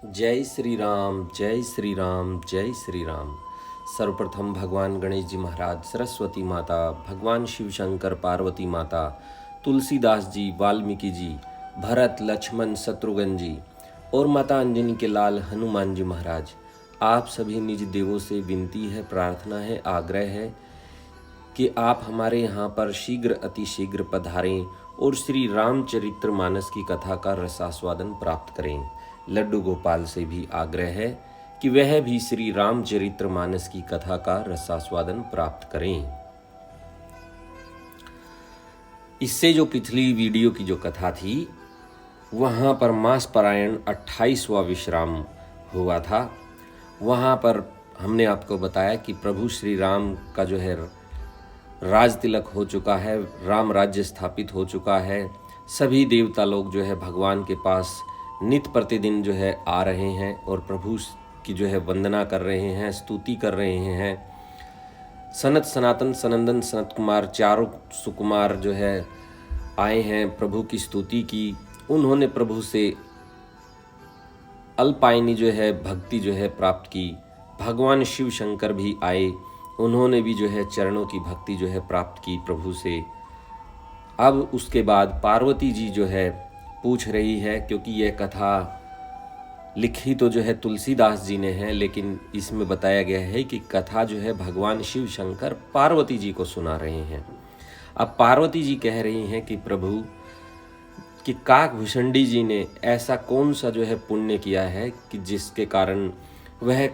जय श्री राम, जय श्री राम, जय श्री राम। सर्वप्रथम भगवान गणेश जी महाराज, सरस्वती माता, भगवान शिव शंकर, पार्वती माता, तुलसीदास जी, वाल्मीकि जी, भरत, लक्ष्मण, शत्रुघ्न जी और माता अंजनी के लाल हनुमान जी महाराज, आप सभी निज देवों से विनती है, प्रार्थना है, आग्रह है कि आप हमारे यहाँ पर शीघ्र अतिशीघ्र पधारें और श्री रामचरित्र मानस की कथा का रसास्वादन प्राप्त करें। लड्डू गोपाल से भी आग्रह है कि वह भी श्री रामचरित्र मानस की कथा का रसास्वादन प्राप्त करें। इससे जो पिछली वीडियो की जो कथा थी वहाँ पर मास पारायण 28वां विश्राम हुआ था। वहाँ पर हमने आपको बताया कि प्रभु श्री राम का जो है राज तिलक हो चुका है, राम राज्य स्थापित हो चुका है। सभी देवता लोग जो है भगवान के पास नित्य प्रतिदिन जो है आ रहे हैं और प्रभु की जो है वंदना कर रहे हैं, स्तुति कर रहे हैं। सनत, सनातन, सनंदन, सनत कुमार चारों सुकुमार जो है आए हैं, प्रभु की स्तुति की। उन्होंने प्रभु से अल्पायनी जो है भक्ति जो है प्राप्त की। भगवान शिव शंकर भी आए, उन्होंने भी जो है चरणों की भक्ति जो है प्राप्त की प्रभु से। अब उसके बाद पार्वती जी जो है पूछ रही है, क्योंकि यह कथा लिखी तो जो है तुलसीदास जी ने है, लेकिन इसमें बताया गया है कि कथा जो है भगवान शिव शंकर पार्वती जी को सुना रहे हैं। अब पार्वती जी कह रही हैं कि प्रभु कि काकभूषणी जी ने ऐसा कौन सा जो है पुण्य किया है कि जिसके कारण वह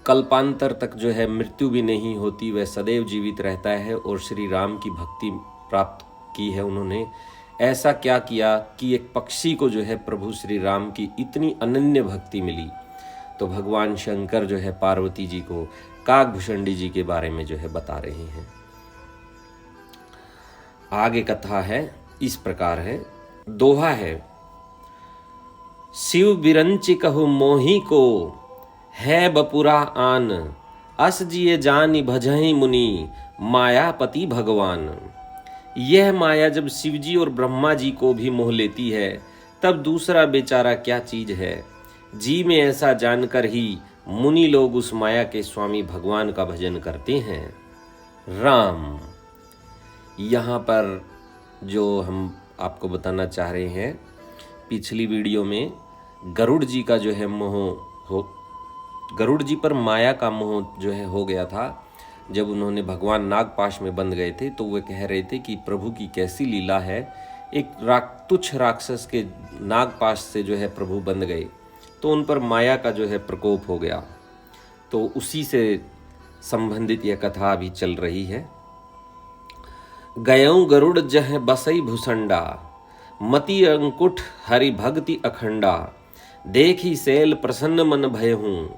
कल्पांतर तक जो है मृत्यु भी नहीं होती, वह सदैव जीवित रहता है और श्री राम की भक्ति प्राप्त की है उन्होंने। ऐसा क्या किया कि एक पक्षी को जो है प्रभु श्री राम की इतनी अनन्य भक्ति मिली। तो भगवान शंकर जो है पार्वती जी को काकभूषणी जी के बारे में जो है बता रहे हैं। आगे कथा है, इस प्रकार है, दोहा है। शिव बिरंचि कहु मोही को, है बपुरा आन, अस जिए जानि भजहि मुनि, मायापति भगवान। यह माया जब शिवजी और ब्रह्मा जी को भी मोह लेती है, तब दूसरा बेचारा क्या चीज है। जी में ऐसा जानकर ही मुनि लोग उस माया के स्वामी भगवान का भजन करते हैं। राम, यहाँ पर जो हम आपको बताना चाह रहे हैं, पिछली वीडियो में गरुड़ जी का जो है गरुड़ जी पर माया का मोह जो है हो गया था। जब उन्होंने भगवान नागपाश में बंध गए थे तो वे कह रहे थे कि प्रभु की कैसी लीला है, एक तुच्छ राक्षस के नागपाश से जो है प्रभु बंध गए, तो उन पर माया का जो है प्रकोप हो गया। तो उसी से संबंधित यह कथा अभी चल रही है। गयऊ गरुड़ जह बसई भुसंडा, मति अंकुठ हरि भक्ति अखंडा, देखी सैल प्रसन्न मन भय हूँ,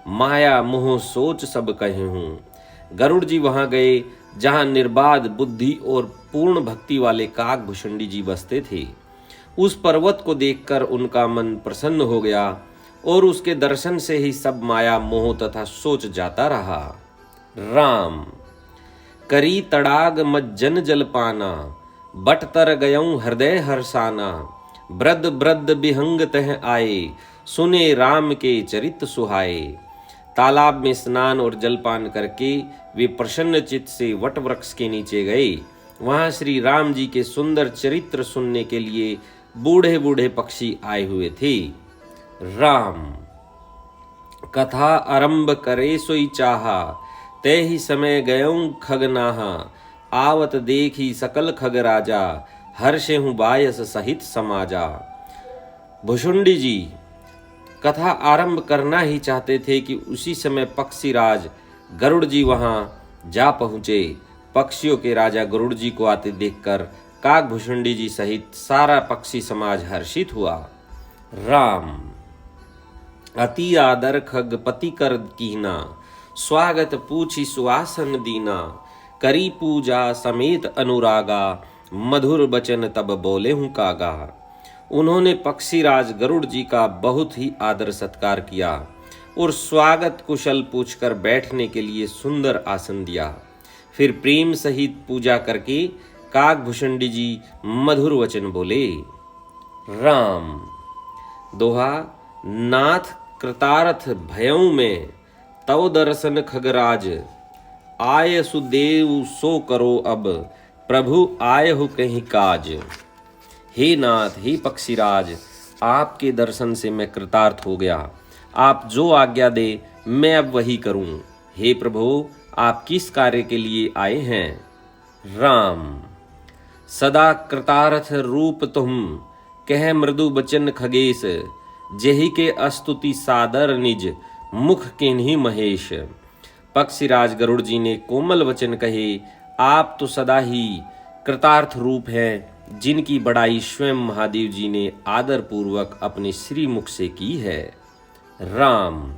माया मोह सोच सब कहे हूँ। गरुड़ जी वहां गए जहां निर्बाध बुद्धि और पूर्ण भक्ति वाले काकभूषणी जी बसते थे। उस पर्वत को देखकर उनका मन प्रसन्न हो गया और उसके दर्शन से ही सब माया मोह तथा सोच जाता रहा। राम, करी तड़ाग मज्जन जलपाना, बट तर गयऊं हृदय हर्षाना, ब्रद ब्रद बिहंग तह आए, सुने राम के चरित सुहाए। तालाब में स्नान और जलपान करके वे प्रसन्न चित्त से वट वृक्ष के नीचे गए। वहां श्री राम जी के सुंदर चरित्र सुनने के लिए बूढ़े बूढ़े पक्षी आए हुए थे। राम, कथा आरंभ करे सोई चाहा, ते ही समय गयऊं खगनाहा, आवत देखी सकल खग राजा, हर्षे हूँ बायस सहित समाजा। भुषुंडी जी कथा आरंभ करना ही चाहते थे कि उसी समय पक्षीराज गरुड़ जी वहां जा पहुंचे। पक्षियों के राजा गरुड़ जी को आते देखकर काकभूषणी जी सहित सारा पक्षी समाज हर्षित हुआ। राम, अति आदर खग पति कर कीना, स्वागत पूछी सुआसन दीना, करी पूजा समेत अनुरागा, मधुर बचन तब बोले हूँ कागा। उन्होंने पक्षीराज गरुड़ जी का बहुत ही आदर सत्कार किया और स्वागत कुशल पूछकर बैठने के लिए सुंदर आसन दिया। फिर प्रेम सहित पूजा करके काकभूषणी जी मधुर वचन बोले। राम, दोहा, नाथ कृतार्थ भयऊ में तव दर्शन खगराज। आय सुदेव सो करो अब, प्रभु आय हो कहीं काज। हे नाथ, हे पक्षीराज, आपके दर्शन से मैं कृतार्थ हो गया। आप जो आज्ञा दे मैं अब वही करूं। हे प्रभु, आप किस कार्य के लिए आए हैं? राम। सदा कृतार्थ रूप तुम, कह मृदु बचन खगेश। जेहि के अस्तुति सादर निज, मुख किन्हीं महेश। पक्षीराज गरुड़ जी ने कोमल वचन कहे, आप तो सदा ही कृतार्थ रूप हैं, जिनकी बड़ाई स्वयं महादेव जी ने आदर पूर्वक अपने श्री मुख से की है। राम।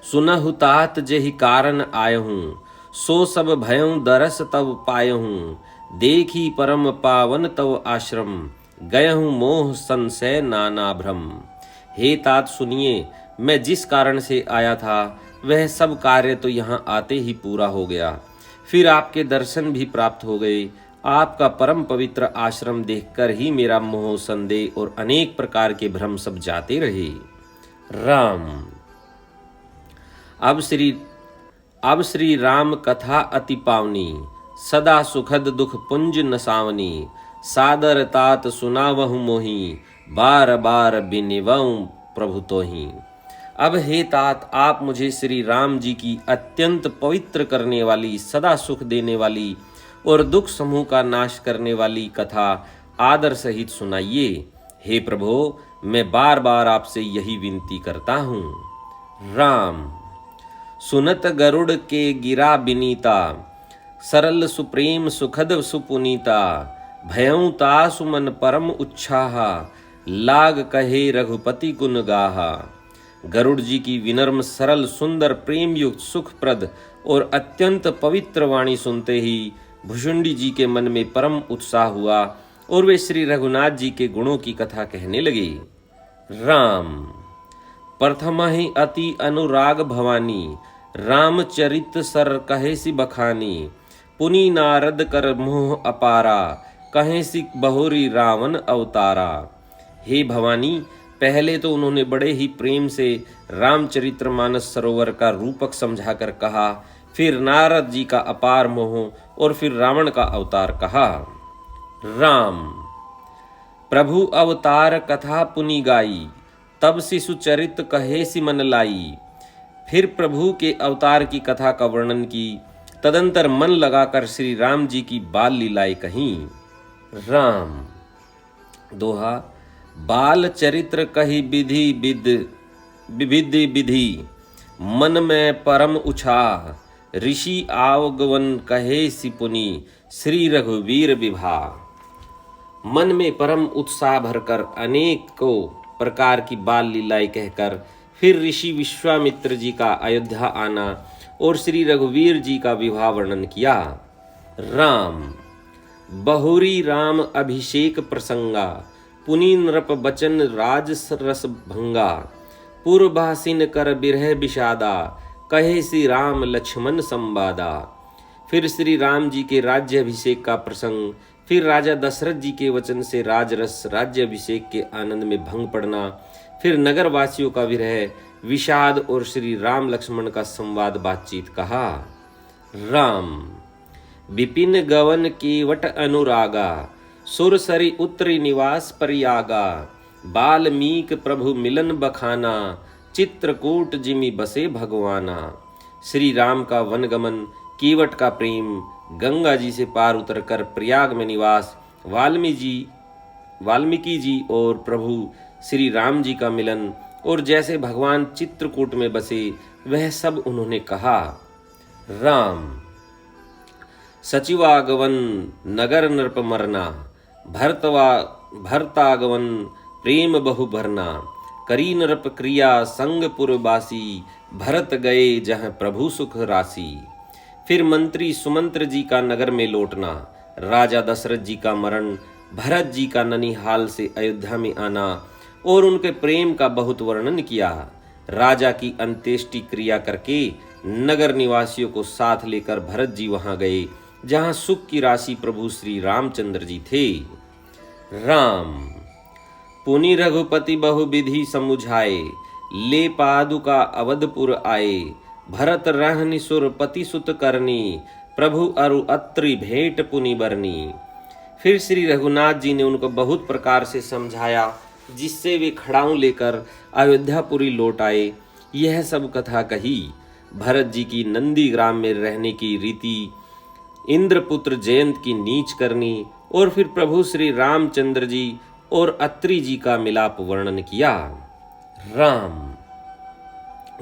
सुनहु तात जेहि कारण आयहूँ, सो सब भयं दरस तब पायहूँ। देखी परम पावन तव आश्रम, गयहूँ मोह संशय नाना भ्रम। हे तात सुनिए, मैं जिस कारण से आया था वह सब कार्य तो यहाँ आते ही पूरा हो गया। फिर आपके दर्शन भी प्राप्त हो गए। आपका परम पवित्र आश्रम देखकर ही मेरा मोह संदेह और अनेक प्रकार के भ्रम सब जाते रहे। राम। अब श्री राम कथा अति पावनी, सदा सुखद दुख पुंज नसावनी। सादर तात सुनावहु मोही, बार बार बिनिवऊं प्रभु तोही। अब हे तात, आप मुझे श्री राम जी की अत्यंत पवित्र करने वाली, सदा सुख देने वाली और दुख समूह का नाश करने वाली कथा आदर सहित सुनाइए। हे प्रभु, मैं बार बार आपसे यही विनती करता हूँ। राम। सुनत गरुड़ के गिरा बिनीता, सरल सुप्रेम सुखद सुपुनीता। भयं तासु मन परम उत्साहा, लाग कहे रघुपति गुण गाहा। गरुड़ जी की विनम्र सरल सुंदर प्रेम युक्त सुखप्रद और अत्यंत पवित्र वाणी सुनते ही भुषुंडी जी के मन में परम उत्साह हुआ और वे श्री रघुनाथ जी के गुणों की कथा कहने लगे। राम। प्रथम ही अति अनुराग भवानी, रामचरित सर कहेसी बखानी। पुनि नारद कर मोह अपारा, कहेसी बहुरी रावण अवतारा। हे भवानी, पहले तो उन्होंने बड़े ही प्रेम से रामचरितमानस सरोवर का रूपक समझाकर कहा, फिर नारद जी का अपार मोह और फिर रावण का अवतार कहा। राम। प्रभु अवतार कथा पुनि गाई, तब शिशु चरित कहेसी मन लाई। फिर प्रभु के अवतार की कथा का वर्णन की, तदंतर मन लगाकर श्री राम जी की बाल लीलाएं कहीं। राम। दोहा। बाल चरित्र कही विधि विधि विधि, मन में परम उछाह। ऋषि आवगवन कहे सिपुनि, श्री रघुवीर विवाह। मन में परम उत्साह भरकर अनेकों प्रकार की बाल लीलाएं कहकर फिर ऋषि विश्वामित्र जी का अयोध्या आना और श्री रघुवीर जी का विवाह वर्णन किया। राम। बहुरी राम अभिषेक प्रसंगा, पुनि नृप बचन राज रस भंगा। पूर्वभासिन कर बिरह विषादा, कहे श्री राम लक्ष्मण संवादा। फिर श्री राम जी के राज्य अभिषेक का प्रसंग, फिर राजा दशरथ जी के वचन से राजरस राज्य अभिषेक के आनंद में भंग पड़ना, फिर नगर वासियों का विरह विषाद और श्री राम लक्ष्मण का संवाद बातचीत कहा। राम। विपिन गवन केवट अनुरागा, सुरसरी उत्तरी निवास परियागा। बाल्मीक प्रभु मिलन बखाना, चित्रकूट जिमि बसे भगवाना। श्री राम का वनगमन, केवट का प्रेम, गंगा जी से पार उतरकर प्रयाग में निवास, वाल्मीकि जी और प्रभु श्री राम जी का मिलन और जैसे भगवान चित्रकूट में बसे वह सब उन्होंने कहा। राम। सचिवागवन नगर नृप मरना, भरतागवन प्रेम बहु भरना। करी नृप क्रिया संग पुरबासी, भरत गए जहाँ प्रभु सुख राशि। फिर मंत्री सुमंत्र जी का नगर में लौटना, राजा दशरथ जी का मरण, भरत जी का ननिहाल से अयोध्या में आना और उनके प्रेम का बहुत वर्णन किया। राजा की अंत्येष्टि क्रिया करके नगर निवासियों को साथ लेकर भरत जी वहां गए जहां सुख की राशि प्रभु श्री रामचंद्र जी थे। राम। पुनि रघुपति बहु विधि समुझाए, ले पादुका अवधपुर आए, भरत रहनि सुर पति सुत करनी, प्रभु अरु अत्रि भेंट पुनि बरनी। फिर श्री रघुनाथ जी ने उनको बहुत प्रकार से समझाया, जिससे वे खड़ाऊं लेकर अयोध्यापुरी लौट आए। यह सब कथा कही। भरत जी की नंदी ग्राम में रहने की रीति, इंद्रपुत्र जयंत की नीच करनी, और फिर प्रभु श्री रामचंद्र जी और अत्रि जी का मिलाप वर्णन किया। राम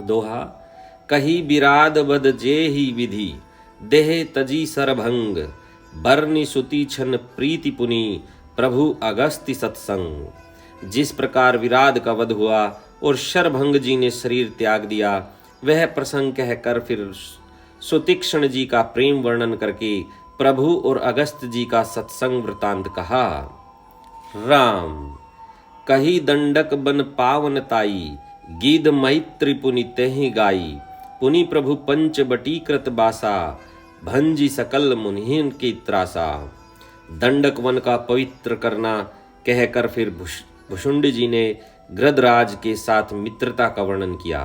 दोहा। कही बिराद बद जे ही विधि, देह तजी सरभंग, बरनी सुति छन प्रीति पुनि, प्रभु अगस्ति सत्संग। जिस प्रकार विराद का वध हुआ और शरभंग जी ने शरीर त्याग दिया, वह प्रसंग कहकर फिर सुतीक्ष्ण जी का प्रेम वर्णन करके प्रभु और अगस्त जी का सत्संग वृतांत कहा। राम कही दंडक बन पावन ताई, गीत मैत्री पुनि तेहि गाई, पुनि प्रभु पंच बटी कृत बासा, भंजी सकल मुनिहिन की त्रासा। दंडक वन का पवित्र करना कहकर फिर भुषुंड जी ने गृधराज के साथ मित्रता का वर्णन किया।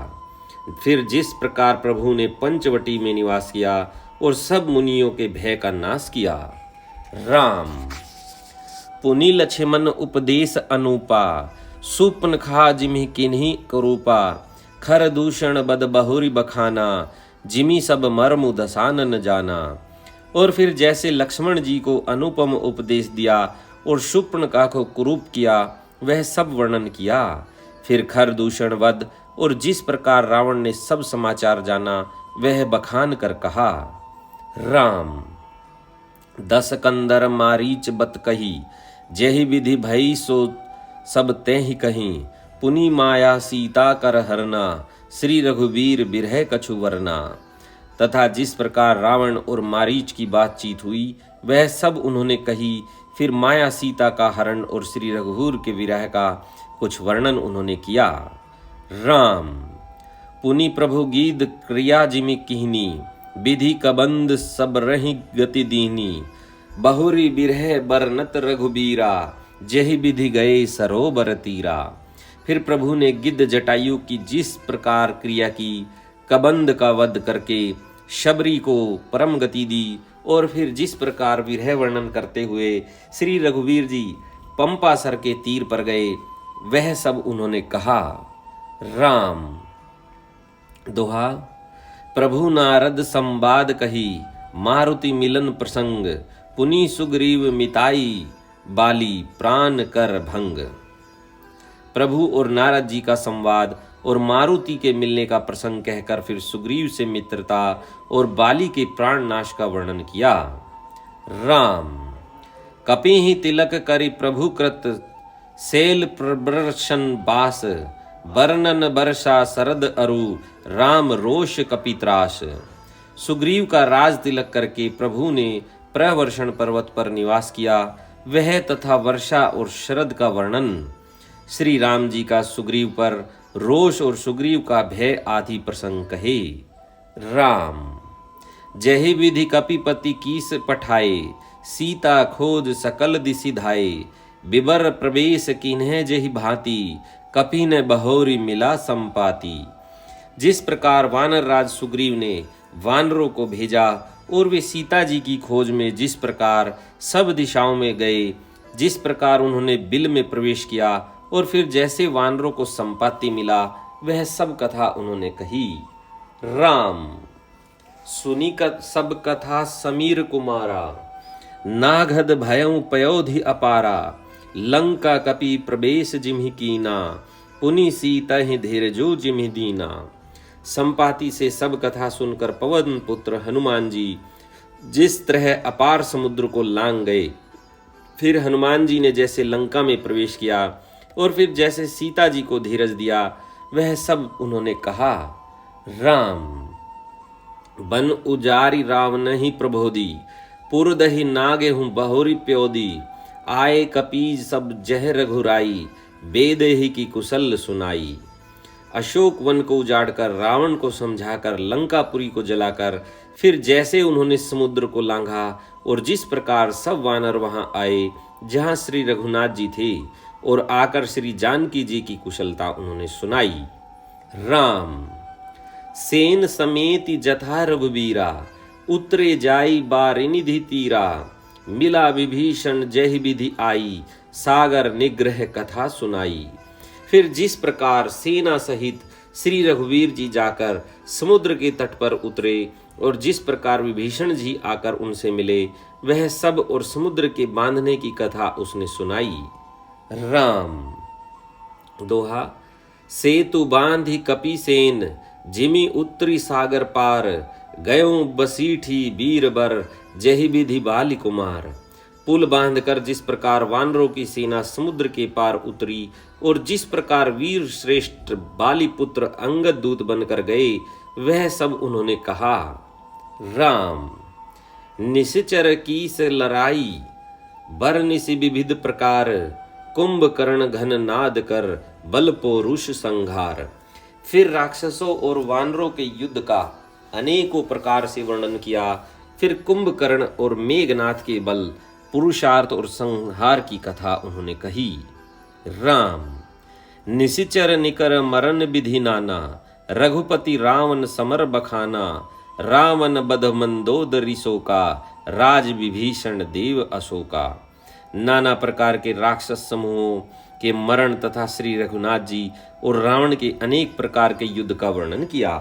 फिर जिस प्रकार प्रभु ने पंचवटी में निवास किया और सब मुनियों के भय का नाश किया। राम पुनि लक्ष्मण उपदेश अनूपा, सुपन खा जिमि किन्हीं करूपा, खर दूषण बद बहुरी बखाना, जिमि सब मर्म दसानन जाना। और फिर जैसे लक्ष्मण जी को अनुपम उपदेश दिया और शूर्पणखा को कुरूप किया, वह सब वर्णन किया। फिर खर दूषण वध और जिस प्रकार रावण ने सब समाचार जाना, वह बखान कर कहा। राम दस कंदर मारीच बत कही, जेहि विधि भई सो सब तेहि कहीं, पुनि माया सीता कर हरना, श्री रघुवीर बिरह कछु वरना। तथा जिस प्रकार रावण और मारीच की बातचीत हुई, वह सब उन्होंने कही। फिर माया सीता का हरण और श्री रघुवीर के विरह का कुछ वर्णन उन्होंने किया। राम पुनि प्रभु गीत क्रिया जिमि किहनी, विधि कबंद सब रही गति दीनी, बहुरी बिरह बरनत रघुबीरा, जेहि विधि गए सरोवर तीरा। फिर प्रभु ने गिद्ध जटायु की जिस प्रकार क्रिया की, कबंद का वध करके शबरी को परम गति दी, और फिर जिस प्रकार विरह वर्णन करते हुए श्री रघुवीर जी पंपा सर के तीर पर गए, वह सब उन्होंने कहा। राम दोहा। प्रभु नारद संवाद कही, मारुति मिलन प्रसंग, पुनि सुग्रीव मिताई, बाली प्राण कर भंग। प्रभु और नारद जी का संवाद और मारुति के मिलने का प्रसंग कहकर फिर सुग्रीव से मित्रता और बाली के प्राण नाश का वर्णन किया। राम कपिहि तिलक करि प्रभु कृत, सेल प्रबर्शन बास, वर्णन बरसा शरद अरु, राम रोष कपित्रास। सुग्रीव का राज तिलक करके प्रभु ने प्रवर्षण पर्वत पर निवास किया, वह तथा वर्षा और शरद का वर्णन, श्री राम जी का सुग्रीव पर रोष और सुग्रीव का भय आदि प्रसंग कहे। राम जहि विधि कपिपति कीस पठाए, सीता खोज सकल दिशि धाये, बिबर प्रवेश किन्हे जेहि भांति, कपि ने बहोरी मिला संपाति। जिस प्रकार वानर राज सुग्रीव ने वानरों को भेजा और वे सीता जी की खोज में जिस प्रकार सब दिशाओं में गए, जिस प्रकार उन्होंने बिल में प्रवेश किया और फिर जैसे वानरों को संपत्ति मिला, वह सब कथा उन्होंने कही। राम सुनी सब कथा समीर कुमारा, नागध भयउ पयोधि अपारा, लंका कपि प्रवेश जिमहि कीना, पुनि सीतहि धीरजो जिमहि दीना। संपाति से सब कथा सुनकर पवन पुत्र हनुमान जी जिस तरह अपार समुद्र को लांग गए, फिर हनुमान जी ने जैसे लंका में प्रवेश किया और फिर जैसे सीता जी को धीरज दिया, वह सब उन्होंने कहा। राम बन उजारी रावण ही प्रबोधी, पुरदहि नागे हूँ बहुरी प्योदी, आए कपीज सब जह रघुराई, बेदेही की कुशल सुनाई। अशोक वन को उजाड़कर रावण को समझाकर लंकापुरी को जलाकर फिर जैसे उन्होंने समुद्र को लांघा और जिस प्रकार सब वानर वहां आए जहां श्री रघुनाथ जी थे और आकर श्री जानकी जी की कुशलता उन्होंने सुनाई। राम। सेन समेति जथा रघुबीरा, उतरे जाई बारिनिधि तीरा। मिला विभीषण जय विधि आई, सागर निग्रह कथा सुनाई। फिर जिस प्रकार सेना सहित श्री रघुवीर जी जाकर समुद्र के तट पर उतरे और जिस प्रकार विभीषण जी आकर उनसे मिले, वह सब और समुद्र के बांधने की कथा उसने सुनाई। राम। दोहा। सेतु बांधी कपि सेन, जिमि उतरी सागर पार। गयों बसीठी बीर बर, जहि विधि बाली कुमार। पुल बांधकर जिस प्रकार वानरों की सेना समुद्र के पार उतरी और जिस प्रकार वीर श्रेष्ठ बाली पुत्र अंगद दूत बनकर गए, वह सब उन्होंने कहा। राम। निशिचर की से लड़ाई, बर निशि विविध प्रकार। कुंभकर्ण घन नाद कर, बल पोरुष संघार। फिर राक्षसों और वानरों के युद्ध का अनेकों प्रकार से वर्णन किया। फिर कुंभकर्ण और मेघनाथ के बल, पुरुषार्थ और संहार की कथा उन्होंने कही। राम। निशिचर निकर मरण विधि नाना, रघुपति रावण समर बखाना। रावण बध मंदोदरी शोका, राज विभीषण देव अशोका। नाना प्रकार के राक्षस समूहों के मरण तथा श्री रघुनाथ जी और रावण के अनेक प्रकार के युद्ध का वर्णन किया।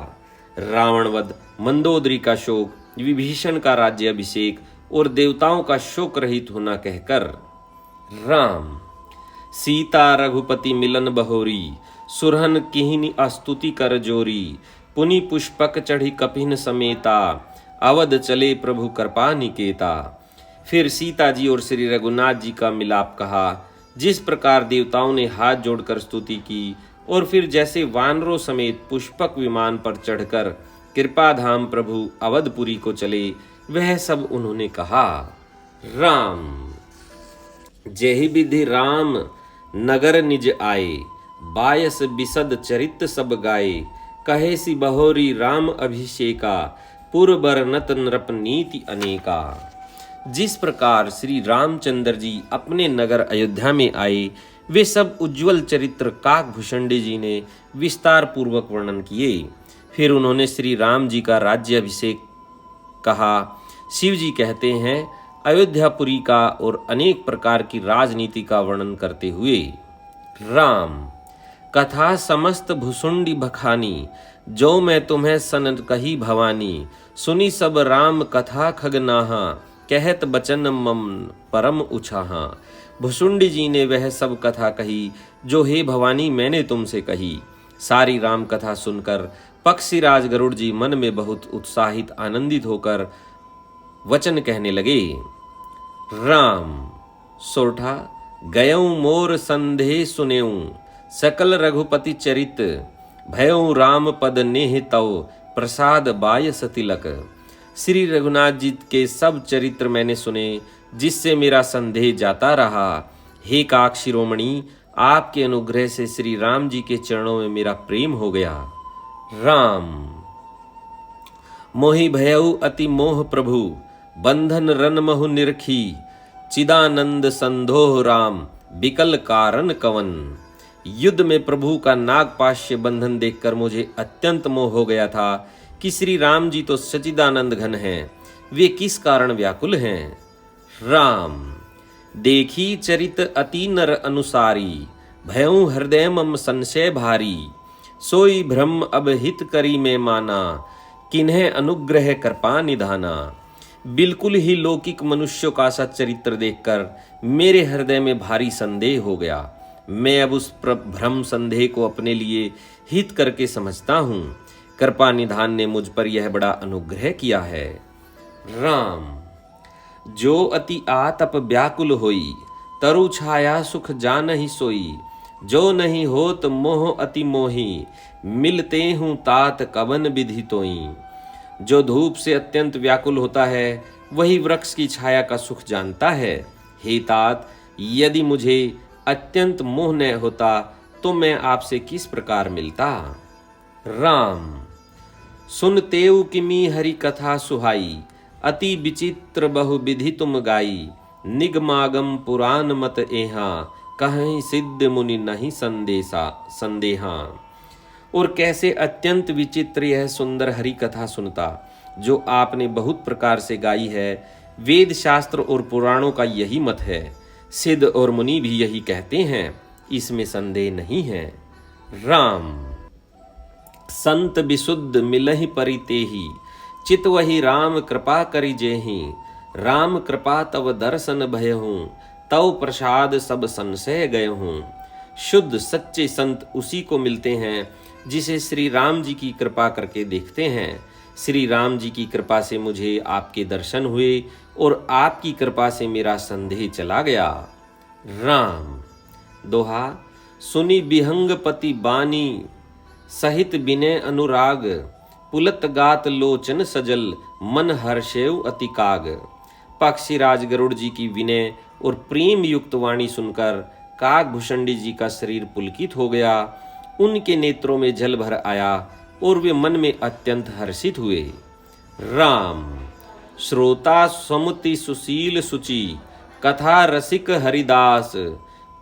रावण वध, मंदोदरी का शोक, विभीषण का राज्य अभिषेक और देवताओं का शोक रहित होना कहकर। राम। सीता रघुपति मिलन बहोरी, सुरहन किहिनी अस्तुति कर जोरी। पुनि पुष्पक चढ़ी कपिन समेता, अवध चले प्रभु कृपा निकेता। फिर सीता जी और श्री रघुनाथ जी का मिलाप कहा। जिस प्रकार देवताओं ने हाथ जोड़कर स्तुति की और फिर जैसे वानरों समेत पुष्पक विमान पर चढ़कर कृपा धाम प्रभु अवधपुरी को चले, वह सब उन्होंने कहा। राम। जेहि विधि राम नगर निज आए, बायस बिसद चरित सब गाए। कहे सी बहोरी राम अभिषेका, पुर बर नत नृप नीति अनेका। जिस प्रकार श्री रामचंद्र जी अपने नगर अयोध्या में आए, वे सब उज्जवल चरित्र काकभूषणी जी ने विस्तार पूर्वक वर्णन किए। फिर उन्होंने श्री राम जी का राज्य अभिषेक कहा। शिव जी कहते हैं अयोध्यापुरी का और अनेक प्रकार की राजनीति का वर्णन करते हुए। राम। कथा समस्त भुसुंडी बखानी, जो मैं तुम्हें सन कही भवानी। सुनी सब राम कथा खगनाहा, कहत बचन मम परम उछाहा। भुसुंडी जी ने वह सब कथा कही जो हे भवानी मैंने तुमसे कही। सारी राम कथा सुनकर पक्षीराज गरुड़ जी मन में बहुत उत्साहित आनंदित होकर वचन कहने लगे। राम। सोरठा। गयऊं मोर संदेह सुनेऊं, सकल रघुपति चरित। भयऊं राम पद नेह तव, प्रसाद बायस तिलक। श्री रघुनाथ जी के सब चरित्र मैंने सुने, जिससे मेरा संदेह जाता रहा। हे काक शिरोमणि, आपके अनुग्रह से श्री राम जी के चरणों में मेरा प्रेम हो गया। राम। मोहि भयउ अति मोह प्रभु, बंधन रन महु निरखी। चिदानंद संदोह राम, बिकल कारण कवन। युद्ध में प्रभु का नागपाश्य बंधन देखकर मुझे अत्यंत मोह हो गया था कि श्री राम जी तो सचिदानंद घन हैं, वे किस कारण व्याकुल हैं। राम। देखी चरित अति नर अनुसारी, भयऊ हृदय मम संशय भारी। सोई भ्रम अब हित करी में माना, किन्हें अनुग्रह कृपा निधाना। बिल्कुल ही लौकिक मनुष्यों का सा चरित्र देखकर मेरे हृदय में भारी संदेह हो गया। मैं अब उस भ्रम संदेह को अपने लिए हित करके समझता हूँ। कृपा निधान ने मुझ पर यह बड़ा अनुग्रह किया है। राम। जो अति आतप व्याकुल होई, तरु छाया सुख जानहि सोई। जो नहीं होत मोह अति मोही, मिलते हूँ तात कवन विधि तोई। जो धूप से अत्यंत व्याकुल होता है, वही वृक्ष की छाया का सुख जानता है। हे तात, यदि मुझे अत्यंत मोह न होता तो मैं आपसे किस प्रकार मिलता। राम। सुनतेउ किमी हरि कथा सुहाई, अति विचित्र बहु विधि तुम गाई। निगमागम पुराण मत एहा, कहीं सिद्ध मुनि नहीं संदेहा। और कैसे अत्यंत विचित्र यह सुंदर हरि कथा सुनता, जो आपने बहुत प्रकार से गाई है। वेद शास्त्र और पुराणों का यही मत है, सिद्ध और मुनि भी यही कहते हैं, इसमें संदेह नहीं है। राम संत विशुद्ध मिलहि परितेहि, चित वही राम कृपा करि जेहि। राम कृपा तव दर्शन भयहूँ, तव प्रसाद सब संशय गयहूँ। शुद्ध सच्चे संत उसी को मिलते हैं जिसे श्री राम जी की कृपा करके देखते हैं। श्री राम जी की कृपा से मुझे आपके दर्शन हुए और आपकी कृपा से मेरा संदेह चला गया। राम दोहा। सुनी विहंगपति बानी, सहित विनय अनुराग। पुलत गात लोचन सजल, मन हर्षेव अति काग। पक्षीराज गरुड़ जी की विनय और प्रेम युक्त वाणी सुनकर काकभूषणी जी का शरीर पुलकित हो गया, उनके नेत्रों में जल भर आया और वे मन में अत्यंत हर्षित हुए। राम श्रोता समुति सुशील सुचि, कथा रसिक हरिदास।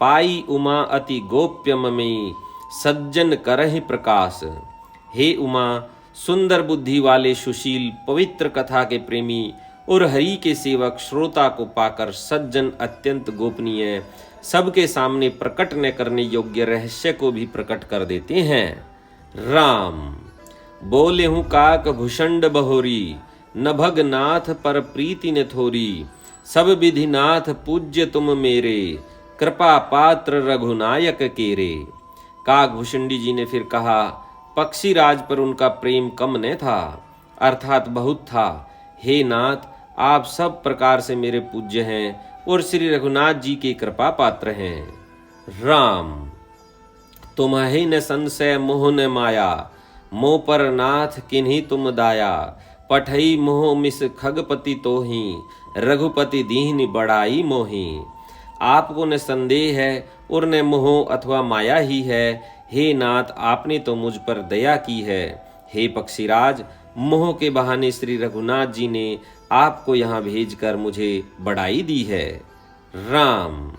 पाई उमा अति गोप्य ममी, सज्जन करहि प्रकाश। हे उमा, सुंदर बुद्धि वाले सुशील पवित्र कथा के प्रेमी और हरि के सेवक श्रोता को पाकर सज्जन अत्यंत गोपनीय, सबके सामने प्रकट न करने योग्य रहस्य को भी प्रकट कर देते हैं। राम बोले हूँ काक भूषंड बहोरी, नभग नाथ पर प्रीति न थोरी। सब विधि नाथ पूज्य तुम मेरे, कृपा पात्र रघुनायक केरे। काकभूषणी जी ने फिर कहा, पक्षीराज पर उनका प्रेम कम न था, अर्थात बहुत था। हे नाथ, आप सब प्रकार से मेरे पूज्य हैं और श्री रघुनाथ जी के कृपा पात्र हैं। राम तुम्हें न संशय मोह न माया, मोह पर नाथ किन्हीं तुम दाया। पठई मोह मिस खगपति तोहि, रघुपति दीन बड़ाई मोहि। आपको न संदेह है और न मोह अथवा माया ही है। हे नाथ, आपने तो मुझ पर दया की है। हे पक्षीराज, मोह के बहाने श्री रघुनाथ जी ने आपको यहाँ भेजकर मुझे बड़ाई दी है। राम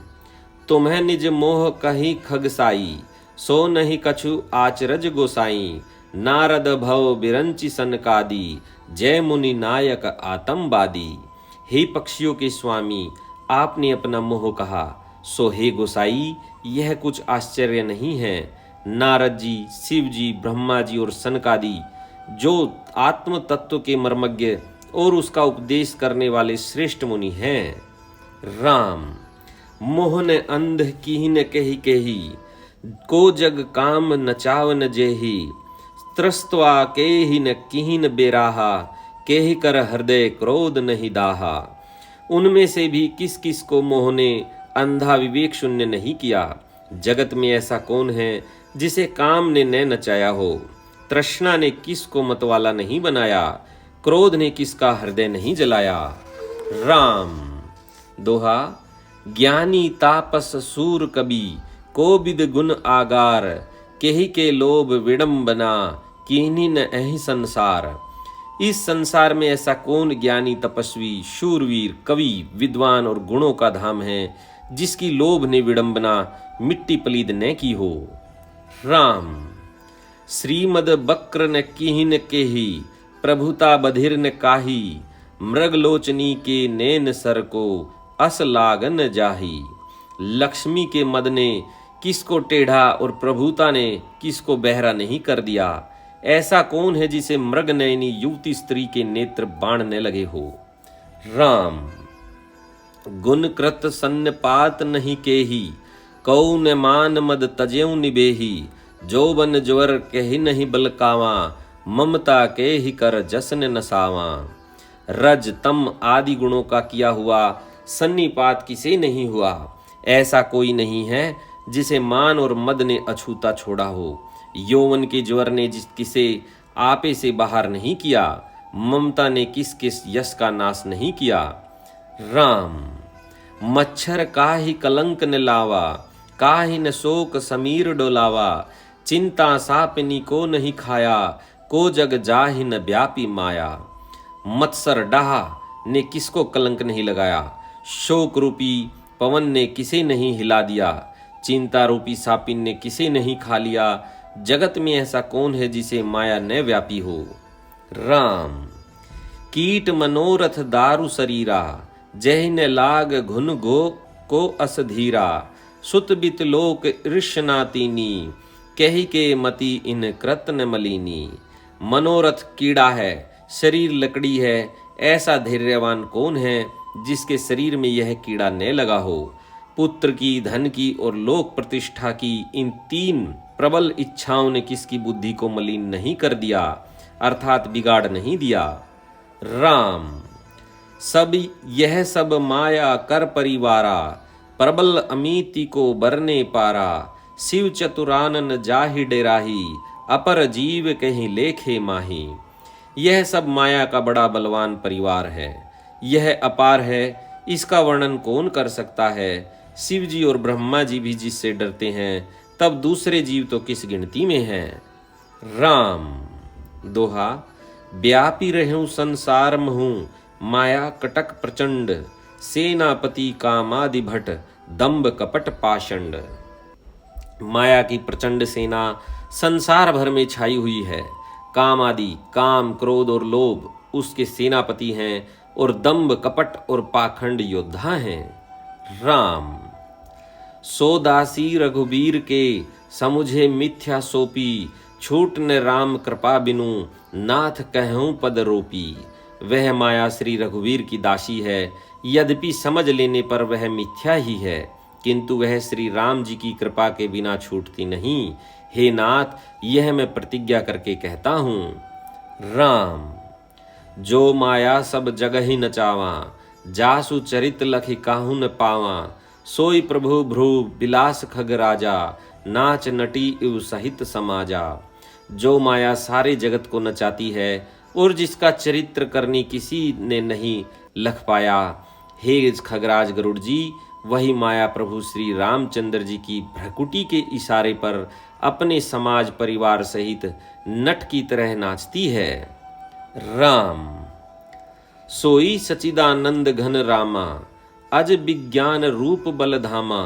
तुम्हें निज मोह कही खगसाई, सो नहीं कछु आचरज गोसाई। नारद भव बिरंचि सनकादि, जय मुनि नायक आतंबादी। हे पक्षियों के स्वामी, आपने अपना मोह कहा, सो हे गोसाई, यह कुछ आश्चर्य नहीं है। नारद जी, शिव जी, ब्रह्मा जी और सनकादि, जो आत्म तत्व के मर्मज्ञ और उसका उपदेश करने वाले श्रेष्ठ मुनि हैं। राम मोह न अंध कीन कही कही, को जग काम नचाव न जेही। त्रस्त्वा के ही न कीन बेराहा, के ही कर हृदय क्रोध नहीं दाहा। उनमें से भी किस किस को मोह ने अंधा विवेक शून्य नहीं किया। जगत में ऐसा कौन है जिसे काम ने न नचाया हो। तृष्णा ने किस को मतवाला नहीं बनाया, क्रोध ने किसका हृदय नहीं जलाया। राम दोहा। ज्ञानी तापस सूर कवि, को विद गुण आगार। केहि के लोभ विडम्बना, कीन्ही न एहि संसार। इस संसार में ऐसा कौन ज्ञानी तपस्वी शूरवीर कवि विद्वान और गुणों का धाम है जिसकी लोभ ने विडंबना मिट्टी पलीद न की हो। राम श्रीमद बक्र न कीहिन केही, प्रभुता बधिर न काही। मृगलोचनी के नैन सर को, अस लागन जाही। लक्ष्मी के मद ने किसको टेढ़ा और प्रभुता ने किसको बहरा नहीं कर दिया। ऐसा कौन है जिसे मृग नयनी युवती स्त्री के नेत्र बाण न लगे हो। राम गुण कृत सन्नपात नहीं केही, कौ न मान मद तजेऊ निबेही। जोबन ज्वर कही नहीं बलकावा, ममता के ही कर जसन नसावा। रज तम आदि गुणों का किया हुआ सन्निपात किसे नहीं हुआ। ऐसा कोई नहीं है जिसे मान और मद ने अछूता छोड़ा हो। यौवन के ज्वर ने किसे आपे से बाहर नहीं किया। ममता ने किस किस यश का नाश नहीं किया। राम मच्छर काहि कलंक न लावा, काहि न शोक समीर डोलावा। चिंता सापिनी को नहीं खाया, को जग जाहि न व्यापी माया। मत्सर डाहा ने किसको कलंक नहीं लगाया। शोक रूपी पवन ने किसे नहीं हिला दिया। चिंता रूपी सापिन ने किसे नहीं खा लिया। जगत में ऐसा कौन है जिसे माया न व्यापी हो। राम। कीट मनोरथ दारु शरीरा, जय न लाग घुन गो को असधीरा। सुत बित लोक ऋषनातीनी, कही के मति इन कृतन मलिनी। मनोरथ कीड़ा है, शरीर लकड़ी है, ऐसा धैर्यवान कौन है जिसके शरीर में यह कीड़ा न लगा हो। पुत्र की, धन की और लोक प्रतिष्ठा की इन तीन प्रबल इच्छाओं ने किसकी बुद्धि को मलिन नहीं कर दिया, अर्थात बिगाड़ नहीं दिया। राम। सब यह सब माया कर परिवारा, प्रबल अमीति को बरने पारा। शिव चतुरानन जाहि डेराही, अपर जीव कहीं लेखे माही। यह सब माया का बड़ा बलवान परिवार है, यह अपार है, इसका वर्णन कौन कर सकता है। शिव जी और ब्रह्मा जी भी जिससे डरते हैं, तब दूसरे जीव तो किस गिनती में हैं। राम। दोहा। व्यापी रहूं संसार महूं, माया कटक प्रचंड। सेनापति कामादि भट, दंभ कपट पाषंड। माया की प्रचंड सेना संसार भर में छाई हुई है। काम आदि, काम, क्रोध और लोभ उसके सेनापति हैं और दंभ, कपट और पाखंड योद्धा हैं। राम। सो दासी रघुबीर के, समुझे मिथ्या सोपी। छूट न राम कृपा बिनु, नाथ कहूं पद रोपी। वह माया श्री रघुवीर की दासी है, यद्यपि समझ लेने पर वह मिथ्या ही है, किंतु वह श्री राम जी की कृपा के बिना छूटती नहीं। हे नाथ, यह मैं प्रतिज्ञा करके कहता हूँ। राम। जो माया सब जगह ही नचावा, जासु चरित लखि काहू न पावा। सोई प्रभु भ्रू बिलास खग राजा, नाच नटी इव सहित समाजा। जो माया सारे जगत को नचाती है और जिसका चरित्र करनी किसी ने नहीं लख पाया, हे खगराज गरुड़ जी, वही माया प्रभु श्री रामचंद्र जी की भ्रकुटी के इशारे पर अपने समाज परिवार सहित नट की तरह नाचती है। राम। सोई सचिदानंद घन रामा, अज विज्ञान रूप बलधामा।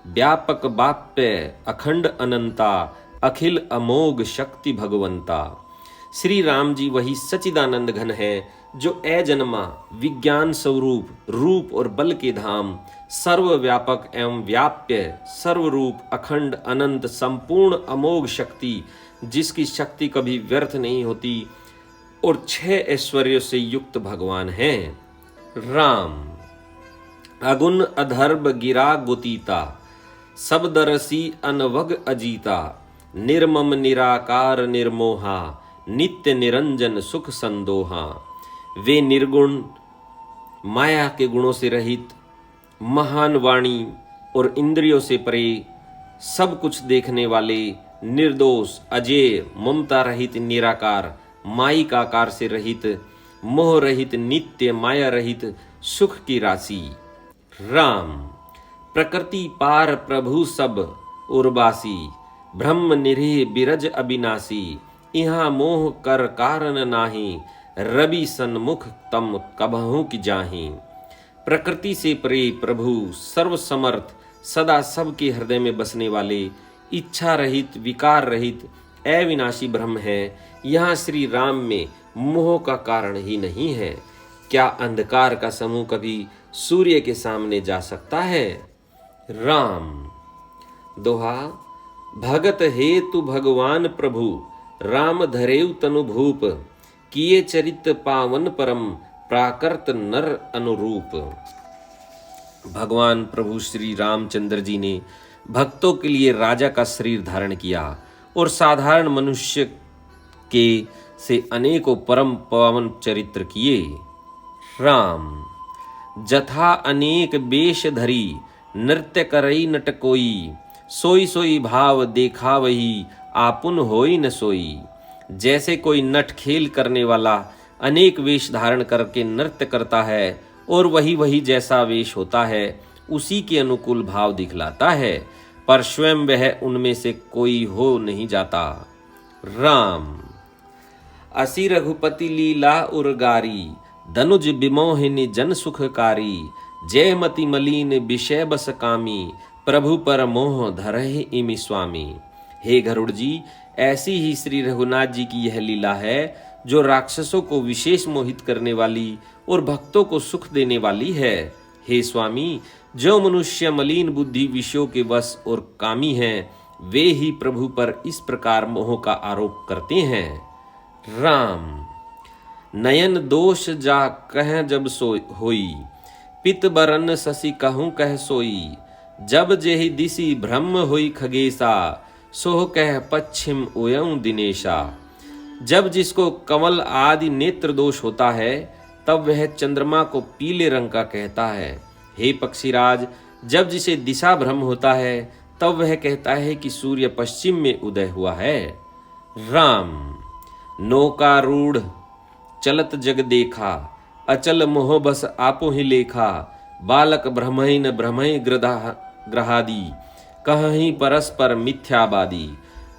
व्यापक बाप्य अखंड अनंता, अखिल अमोघ शक्ति भगवंता। श्री राम जी वही सचिदानंद घन है जो अजन्मा, विज्ञान स्वरूप, रूप और बल के धाम, सर्वव्यापक एवं व्याप्य, सर्वरूप, अखंड, अनंत, संपूर्ण अमोघ शक्ति, जिसकी शक्ति कभी व्यर्थ नहीं होती, और 6 ऐश्वर्यों से युक्त भगवान हैं। राम। अगुण अधर्व गिरा गुतीता, सबदरसी अनवग अजीता। निर्मम निराकार निर्मोहा, नित्य निरंजन सुख संदोहा। वे निर्गुण, माया के गुणों से रहित, महान वाणी और इंद्रियों से परे, सब कुछ देखने वाले, निर्दोष, अजेय, ममता रहित, निराकार, माई का आकार से रहित, मोह रहित, नित्य, माया रहित, सुख की राशि। राम। प्रकृति पार प्रभु सब उर्वासी, ब्रह्म निरीह बिरज अविनाशी। यहाँ मोह कर कारण नाही, रवि सन्मुख तम कबहू की जाही। प्रकृति से परे प्रभु सर्व समर्थ, सदा सबके हृदय में बसने वाले, इच्छा रहित, विकार रहित, अविनाशी ब्रह्म है। यहाँ श्री राम में मोह का कारण ही नहीं है। क्या अंधकार का समूह कभी सूर्य के सामने जा सकता है। राम। दोहा। भगत हेतु भगवान प्रभु, राम धरेउ तनु भूप। किए चरित पावन परम, प्राकृत नर अनुरूप। भगवान प्रभु श्री रामचंद्र जी ने भक्तों के लिए राजा का शरीर धारण किया और साधारण मनुष्य के से अनेकों परम पावन चरित्र किए। राम। जथा अनेक वेश धरी, नृत्य करई नट कोई। सोई सोई भाव देखा वही, आपुन होई न सोई। जैसे कोई नट खेल करने वाला अनेक वेश धारण करके नृत्य करता है और वही वही जैसा वेश होता है उसी के अनुकूल भाव दिखलाता है, पर स्वयं वह उनमें से कोई हो नहीं जाता। राम। असि रघुपति लीला उर्गारी, धनुज विमोहिनी जन सुखकारी। जयमति मलिन विषय बस कामी, प्रभु पर मोह धरहि इमि स्वामी। हे गरुड़ जी, ऐसी ही श्री रघुनाथ जी की यह लीला है जो राक्षसों को विशेष मोहित करने वाली और भक्तों को सुख देने वाली है। हे स्वामी, जो मनुष्य मलिन बुद्धि विषयों के वश और कामी हैं, वे ही प्रभु पर इस प्रकार मोह का आरोप करते हैं। राम नयन दोष जा कह जब सोई होई, पित बरन शशि कहूँ कह सोई। जब जेहि दिशि ब्रह्म होई खगेशा, सोह कह पश्चिम ओयं दिनेशा। जब जिसको कमल आदि नेत्र दोष होता है, तब वह चंद्रमा को पीले रंग का कहता है। हे पक्षीराज, जब जिसे दिशा भ्रम होता है, तब वह कहता है कि सूर्य पश्चिम में उदय हुआ है। राम नौका रूढ़ चलत जग देखा, अचल मोह बस आपो ही लेखा। बालक भ्रमहि न भ्रमहि ग्रहादि, कहीं परस्पर मिथ्याबादी।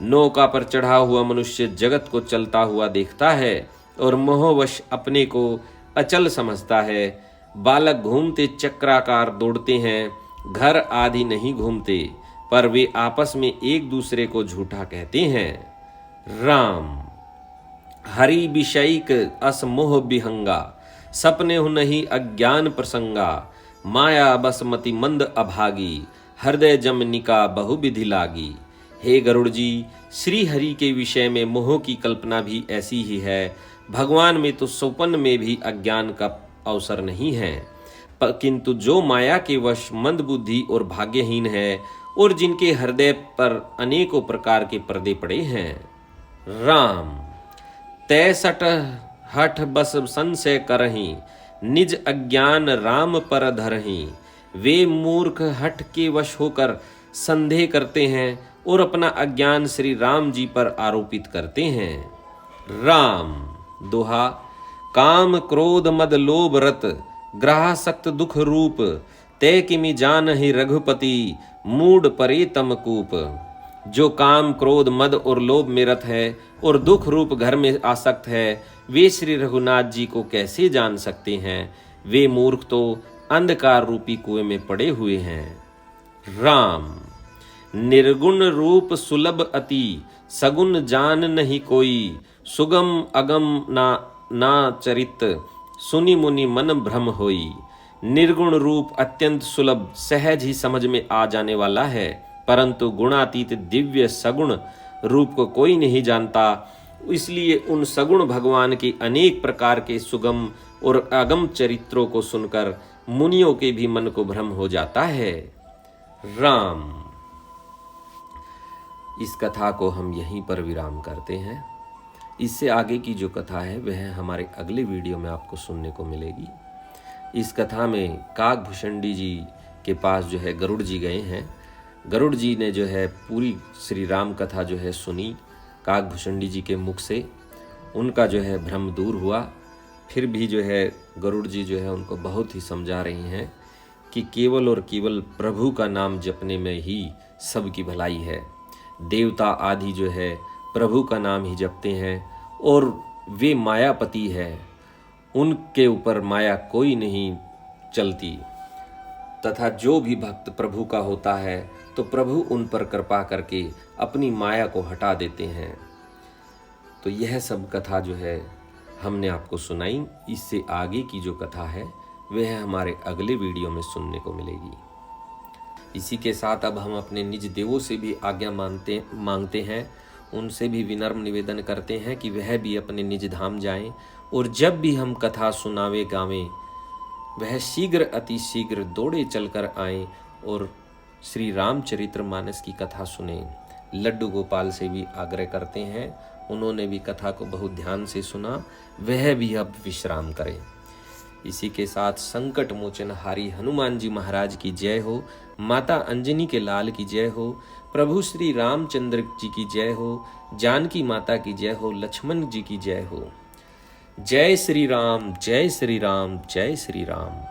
नौका पर चढ़ा हुआ मनुष्य जगत को चलता हुआ देखता है और मोहवश अपने को अचल समझता है। बालक घूमते चक्राकार दौड़ते हैं, घर आदि नहीं घूमते, पर वे आपस में एक दूसरे को झूठा कहते हैं। राम हरि विषयिक असमोह विहंगा, सपने हु नहीं अज्ञान प्रसंगा। माया बसमति मंद अभागी, हृदय जमनिका बहुविधि लागी। हे गरुड़ जी, श्री हरि के विषय में मोह की कल्पना भी ऐसी ही है। भगवान में तो स्वप्न में भी अज्ञान का अवसर नहीं है, किंतु जो माया के वश मंद बुद्धि और भाग्यहीन है और जिनके हृदय पर अनेकों प्रकार के पर्दे पड़े हैं। राम तैसठ हठ बस संशय करहीं, निज अज्ञान राम पर धरहीं। वे मूर्ख हठ के वश होकर संदेह करते हैं और अपना अज्ञान श्री राम जी पर आरोपित करते हैं। राम दोहा काम क्रोध मद लोभ रत, ग्रह सक्त दुख रूप। तय किमि जान ही रघुपति, मूड परे तम कूप। जो काम क्रोध मद और लोभ में रत है और दुख रूप घर में आसक्त है, वे श्री रघुनाथ जी को कैसे जान सकते हैं। वे मूर्ख तो अंधकार रूपी कुएं में पड़े हुए हैं। राम निर्गुण रूप सुलभ अति, सगुन जान नहीं कोई। सुगम अगम ना चरित, सुनि मुनि मन भ्रम होई। निर्गुण रूप अत्यंत सुलभ सहज ही समझ में आ जाने वाला है, परंतु गुणातीत दिव्य सगुण रूप को कोई नहीं जानता। इसलिए उन सगुण भगवान के अनेक प्रकार के सुगम और अगम चरित्रों को सुनकर मुनियों के भी मन को भ्रम हो जाता है। राम इस कथा को हम यहीं पर विराम करते हैं। इससे आगे की जो कथा है वह हमारे अगले वीडियो में आपको सुनने को मिलेगी। इस कथा में काकभूषणी जी के पास जो है गरुड़ जी गए हैं। गरुड़ जी ने जो है पूरी श्री राम कथा जो है सुनी काकभूषणी जी के मुख से। उनका जो है भ्रम दूर हुआ। फिर भी जो है गरुड़ जी जो है उनको बहुत ही समझा रही हैं कि केवल और केवल प्रभु का नाम जपने में ही सबकी भलाई है। देवता आदि जो है प्रभु का नाम ही जपते हैं और वे मायापति है, उनके ऊपर माया कोई नहीं चलती। तथा जो भी भक्त प्रभु का होता है तो प्रभु उन पर कृपा करके अपनी माया को हटा देते हैं। तो यह सब कथा जो है हमने आपको सुनाई। इससे आगे की जो कथा है वह हमारे अगले वीडियो में सुनने को मिलेगी। इसी के साथ अब हम अपने निज देवों से भी आज्ञा मांगते हैं। उनसे भी विनम्र निवेदन करते हैं कि वह भी अपने निज धाम जाएं और जब भी हम कथा सुनावे गावें वह शीघ्र अति शीघ्र दौड़े चलकर आएं और श्री रामचरितमानस की कथा सुने। लड्डू गोपाल से भी आग्रह करते हैं, उन्होंने भी कथा को बहुत ध्यान से सुना, वह भी अब विश्राम करें। इसी के साथ संकट मोचन हारी हनुमान जी महाराज की जय हो, माता अंजनी के लाल की जय हो, प्रभु श्री रामचंद्र जी की जय हो, जानकी माता की जय हो, लक्ष्मण जी की जय हो। जय श्री राम, जय श्री राम, जय श्री राम।